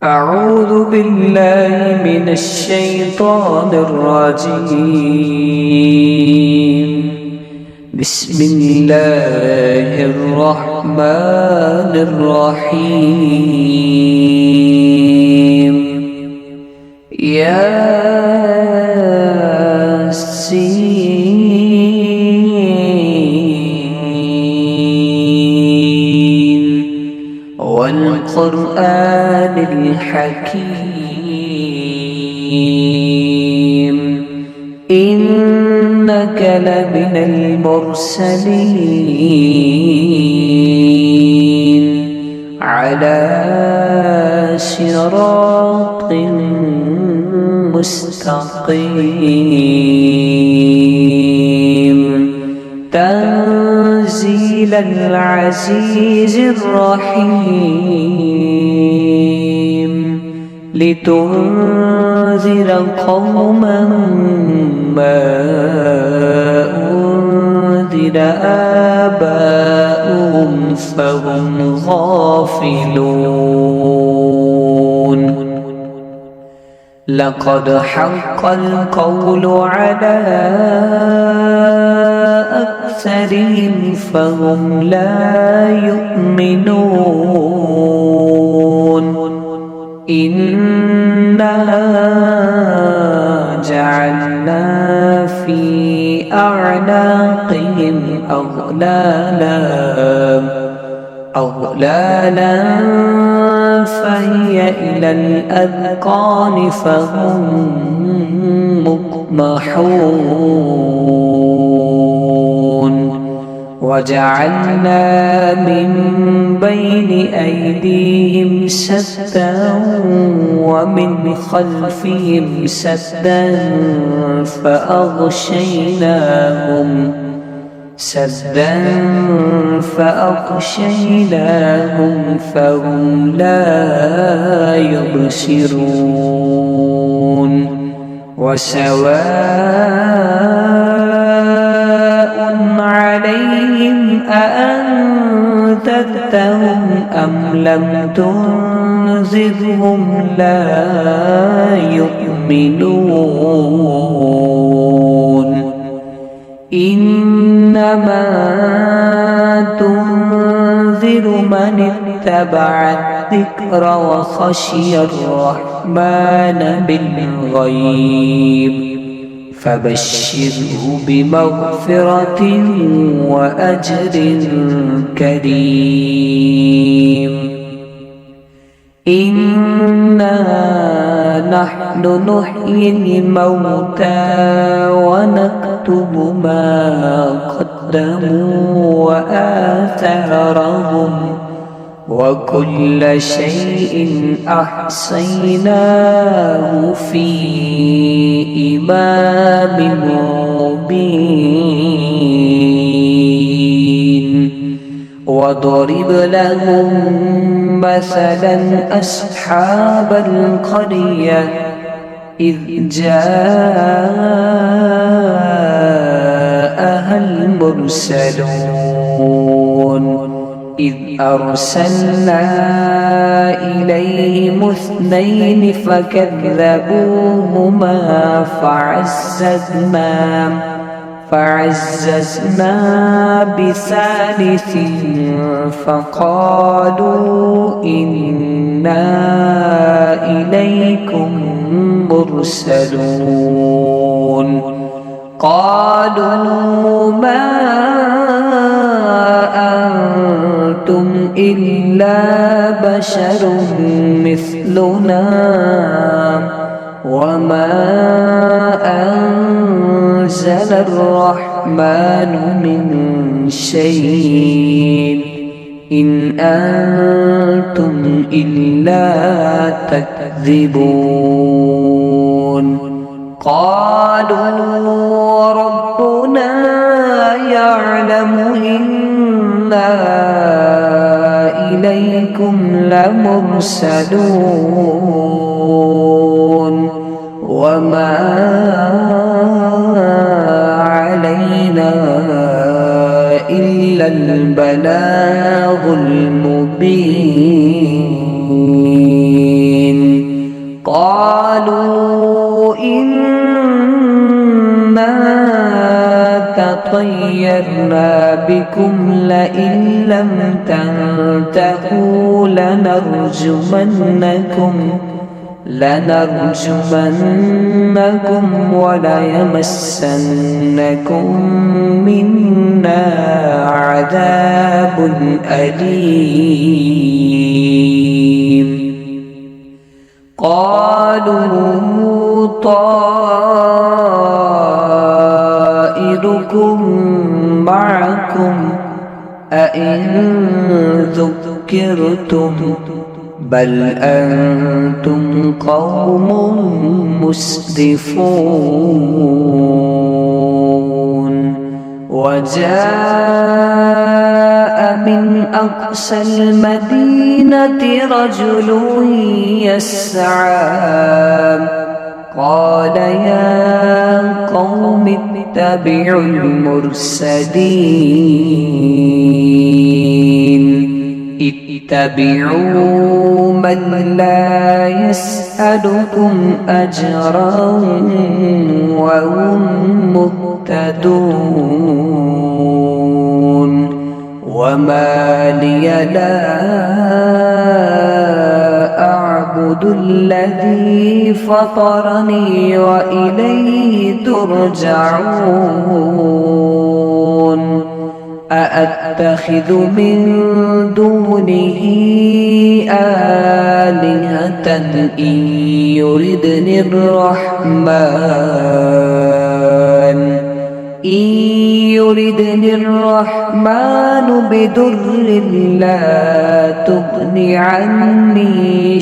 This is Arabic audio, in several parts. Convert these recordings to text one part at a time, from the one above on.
أعوذ بالله من الشيطان الرجيم. بسم الله الرحمن الرحيم. ياسين والقرآن الحكيم إنك لمن المرسلين على صراط مستقيم تنزيل العزيز الرحيم لتنذر قوما ما أنذر آباؤهم فهم غافلون. لقد حق القول على أكثرهم فهم لا يؤمنون. إنا جعلنا في أعناقهم أغلالا فهي إلى الأذقان فهم مقمحون. وجعلنا من بين أيديهم سدا ومن خلفهم سدا فأغشيناهم فهم لا يبصرون. وسواء عليهم أأنذرتهم أم لم تنذرهم لا يؤمنون. إنما تنذر من اتبع الذكر وخشي الرحمن بالغيب فبشره بمغفرة وأجر كريم. إنا نحن نحيي الموتى ونكتب ما قدموا وآثارهم وكل شيء أحصيناه في إمام مبين. وضرب لهم مثلا أصحاب القرية إذ جاءها المرسلون إذ أرسلنا إليهم اثنين فكذبوهما فعززنا بثالث فقالوا إنا إليكم مرسلون. قالوا ما أنتم إلا بشر مثلنا وما أنزل الرحمن من شيء إن أنتم إلا تكذبون. قالوا ربنا يعلم إنا إليكم لمرسلون وما علينا إلا البلاغ المبين. إنا تطيرنا بكم لئن لم تنتهوا لنرجمنكم وليمسنكم منا عذاب أليم قالوا طائركم معكم أئن ذكرتم بل أنتم قوم مسرفون وجاء من أقصى المدينة رجل يسعى قال يا قوم اتبعوا المرسلين اتبعوا من لا يسألكم أجرا وهم مهتدون وما لي لا أعبد الذي فطرني وإليه ترجعون أأتخذ من دونه آلهة إن يردني الرحمن بضر لا تغن عني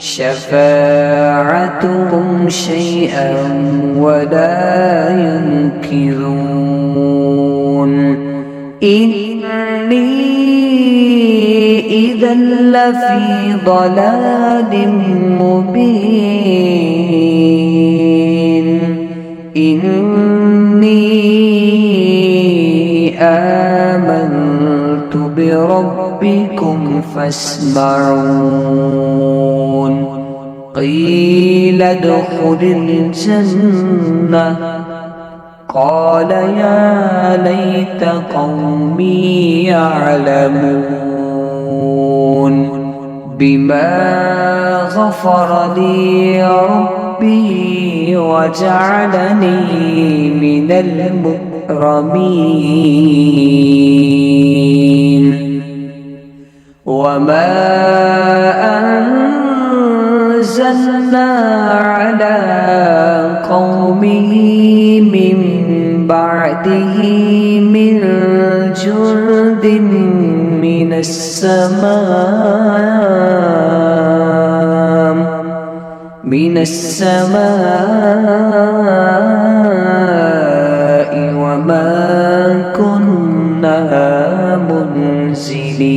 شفاعتهم شيئا ولا ينكرون إني إذا لفي ضلال مبين إني آمنت بربكم فاسمعون قيل ادخل الجنة قال يا ليت قومي يعلمون بما غفر لي ربي وجعلني من المكرمين وما أنزلنا على قومه من بعده من جند من السماء وما كنا منزلين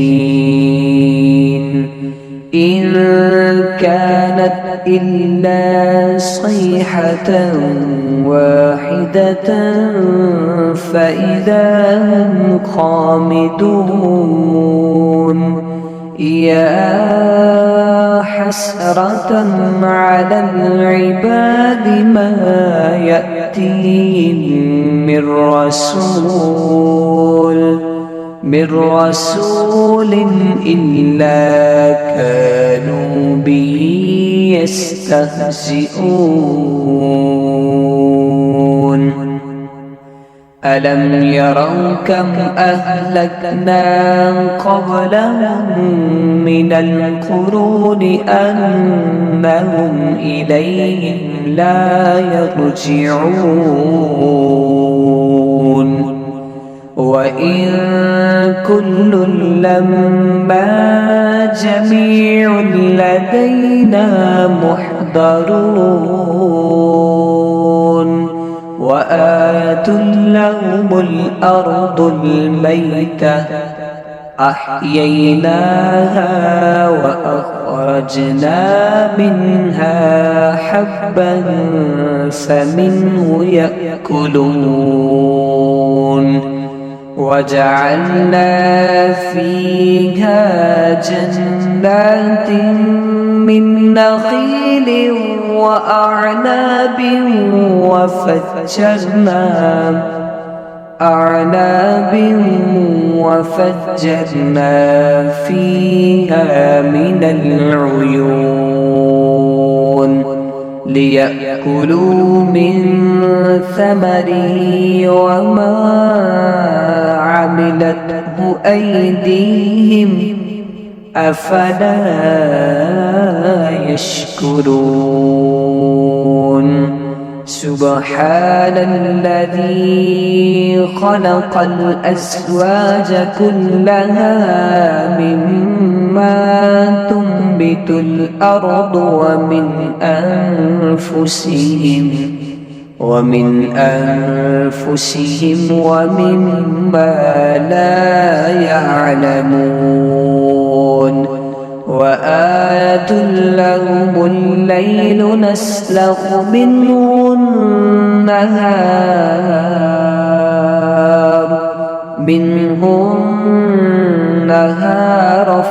إن كانت إلا صيحة واحدة فإذا هم خامدون يا حسرة على العباد ما يأتيهم من رسول إلا كانوا به يستهزئون ألم يروا كم أهلكنا قبلهم من القرون أنهم إليهم لا يرجعون وإن كل لما جميع لدينا محضرون وآت لهم الأرض الميتة أحييناها وأخرجنا منها حبا فمنه يأكلون وجعلنا فيها جنات من نخيل وأعناب وفجرنا فيها من العيون ليأكلوا من ثمره وما عملته أيديهم أفلا يشكرون سبحان الذي خلق الأزواج كلها مما تنبت الأرض ومن أنفسهم ومما لا يعلمون وآية لهم الليل نسلخ منه النهار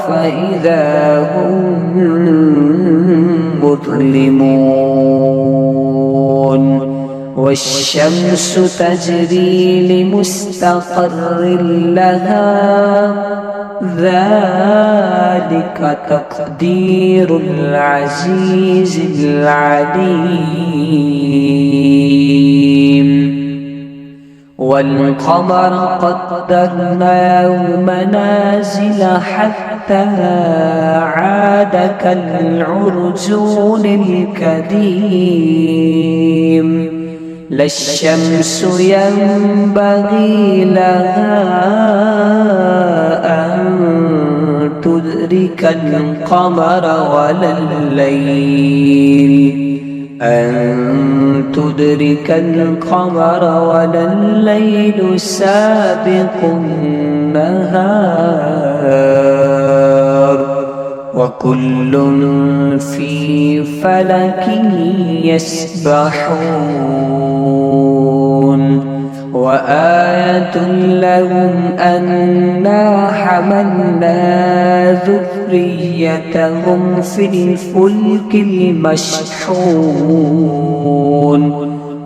فإذا هم مظلمون والشمس تجري لمستقر لها ذلك تقدير العزيز العليم والقمر قدرناه منازل حتى عاد كالعرجون القديم لا الشمس ينبغي لها أن تدرك القمر ولا الليل سابق النهار وكل في فلك يسبحون وآية لهم أنا حملنا ذريتهم في الفلك المشحون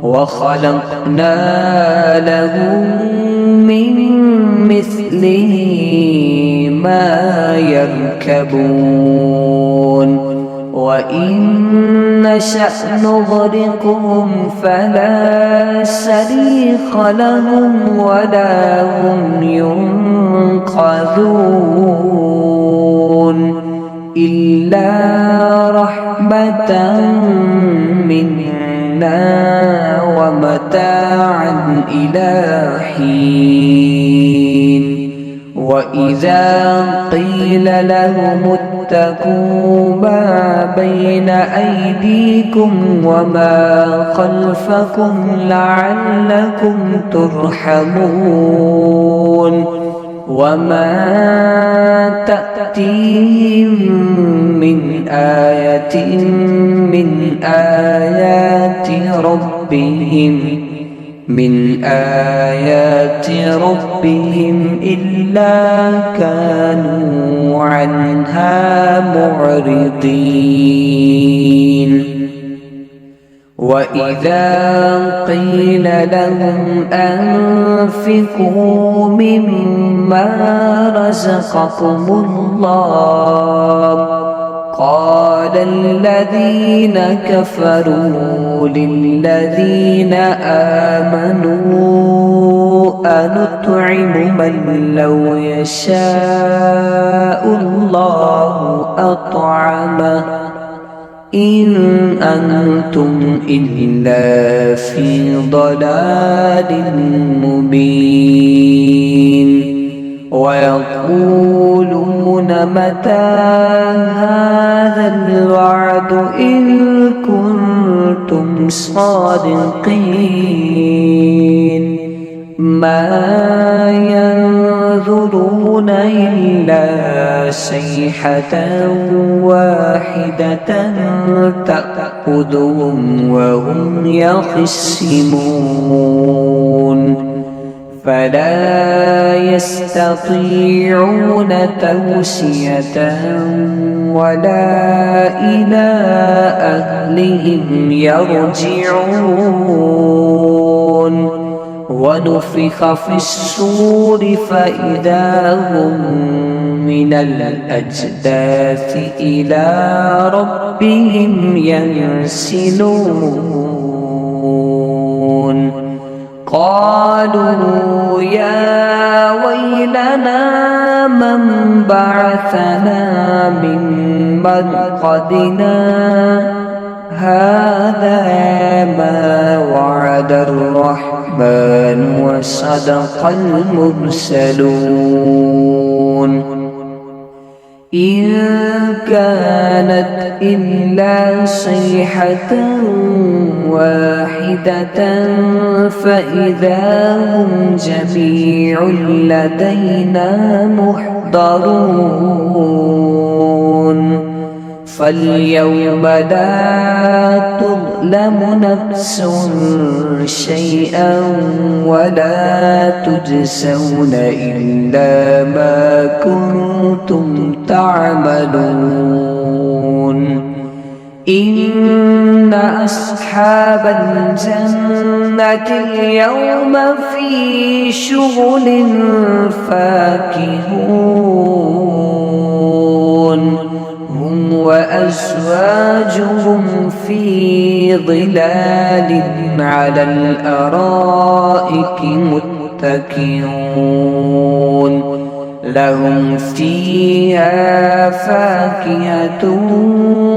وخلقنا لهم من مثله ما يركبون وإن نشأ نغرقهم فلا صريخ لهم ولا هم ينقذون إلا رحمة منا ومتاعا إلى حين وإذا قيل لهم اتقوا ما بين أيديكم وما خلفكم لعلكم ترحمون وما تأتيهم من آية من آيات ربهم إلا كانوا عنها معرضين وإذا قيل لهم أنفقوا مما رزقكم الله قال الذين كفروا للذين آمنوا أنطعم من لو يشاء الله أطعمه إن أنتم إلا في ضلال مبين ويقولون متى هذا الوعد إن كنتم صادقين ما ينظرون إلا صيحة واحدة تأخذهم وهم يخصمون فلا يستطيعون توصية ولا إلى أهلهم يرجعون ونفخ في الصور فإذا هم من الأجداث إلى ربهم ينسلون قالوا يا ويلنا من بعثنا من مرقدنا هذا ما وعد الرحمن وصدق المرسلون إن كانت إلا صيحة واحدة فإذا هم جميع لدينا محضرون فاليوم لا تظلم نفس شيئا ولا تجزون إلا ما كنتم تعملون إن أصحاب الجنة اليوم في شغل فاكهون هم وأزواجهم في ظلال على الأرائك متكئون لهم فيها فاكهة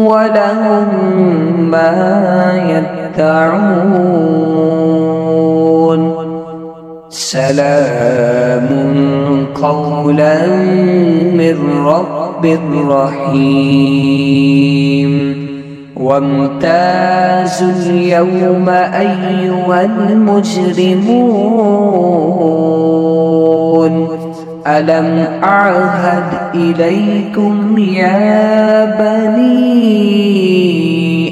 ولهم ما يدعون سلام قولا من رب رحيم وامتازوا اليوم أيها المجرمون ألم أعهد إليكم يا بني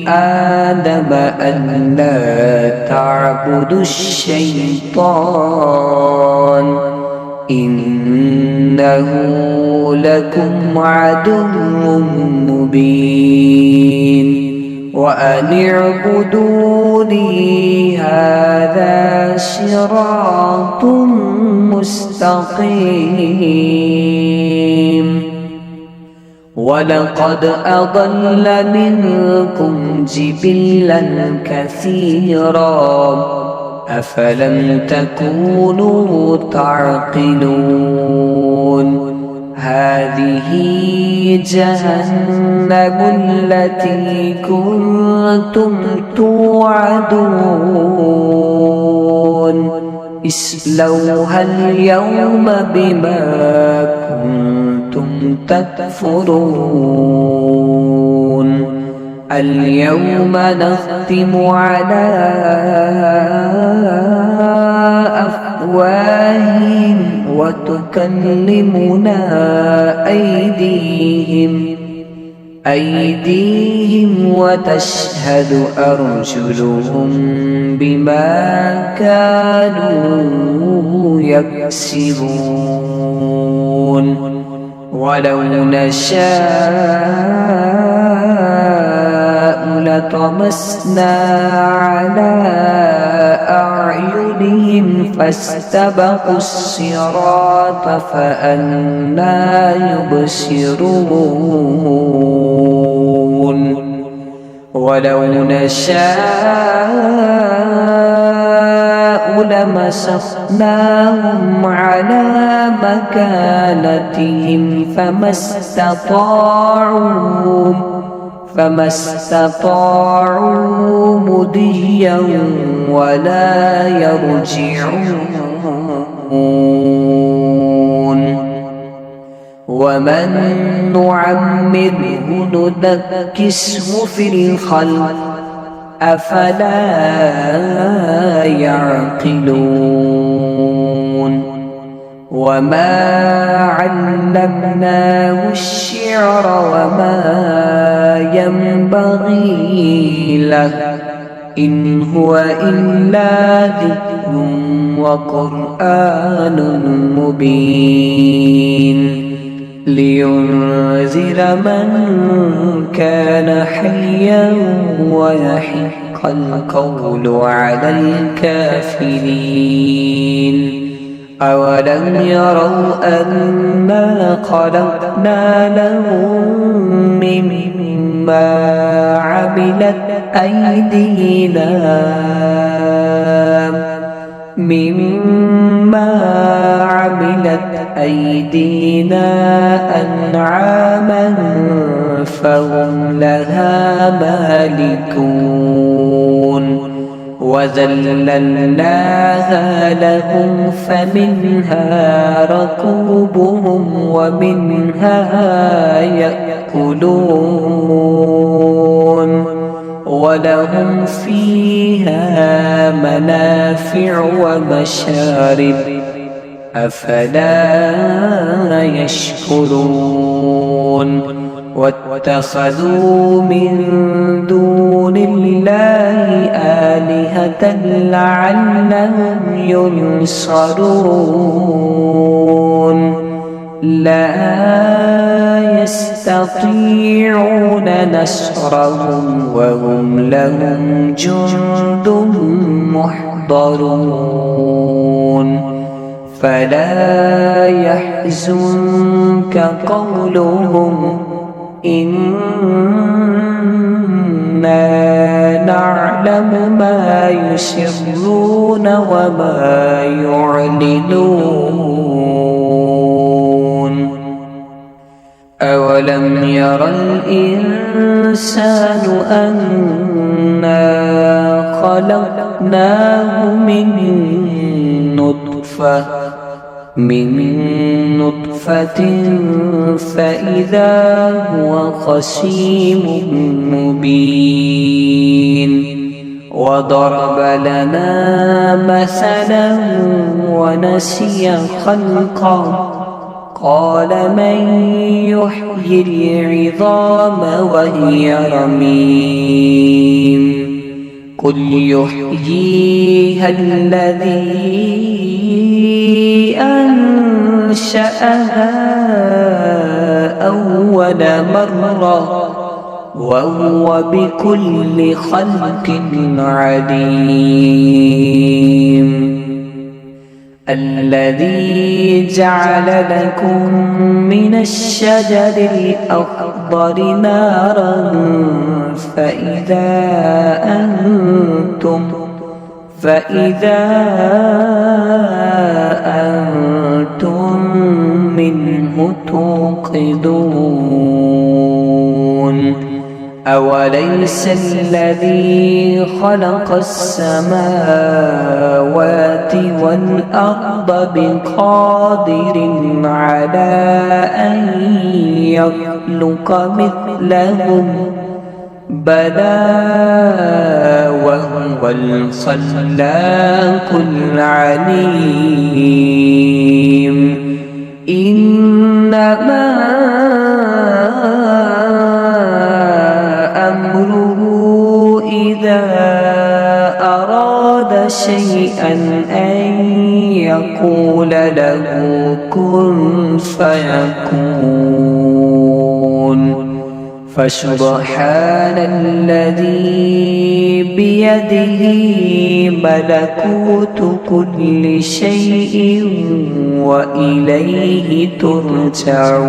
آدم أن لا تعبدوا الشيطان إنه لكم عدو مبين وأن اعبدوني هذا صراط مستقيم ولقد أضل منكم جبلا كثيرا أفلم تكونوا تعقلون هذه جهنم التي كنتم توعدون اصلوها اليوم بما كنتم تكفرون اليوم نختم على أفواههم وتكلمنا أيديهم وتشهد أرجلهم بما كانوا يكسبون ولو نشاء لطمسنا على أعينهم فاستبقوا الصراط فأنى يبصرون ولو نشاء لمسخناهم على مكانتهم فما استطاعوا مضيا ولا يرجعون ومن نعمره ننكسه في الخلق أفلا يعقلون وما علمناه الشعر وما ينبغي له إن هو إلا ذكر وقرآن مبين لينذر من كان حيا ويحق القول على الكافرين أولم يروا أنا خلقنا لهم مما عملت أيدينا أنعاما فهم لها مالكون وذللناها لهم فمنها ركوبهم ومنها يأكلون ولهم فيها منافع ومشارب أفلا يشكرون واتخذوا من دون الله آلهة لعلهم ينصرون لا يستطيعون نصرهم وهم لهم جند محضرون فلا يحزنك قولهم إنا نعلم ما يسرون وما يعلنون أولم ير الإنسان أنا خلقناه من نطفة فإذا هو خصيم مبين وضرب لنا مثلا ونسي خلقه قال من يحيي العظام وهي رميم قل يحييها الذي أنشأها أول مرة وهو بكل خلق عليم الذي جعل لكم من الشجر الأخضر نارا فإذا أنتم منه توقدون أوليس الذي خلق السماوات والأرض بقادر على أن يخلق مثلهم بلى وهو الخلاق العليم إنما أمره إذا أراد شيئا أن يقول له كن فيكون فسبحان الذي بيده ملكوت كل شيء وإليه ترجعون.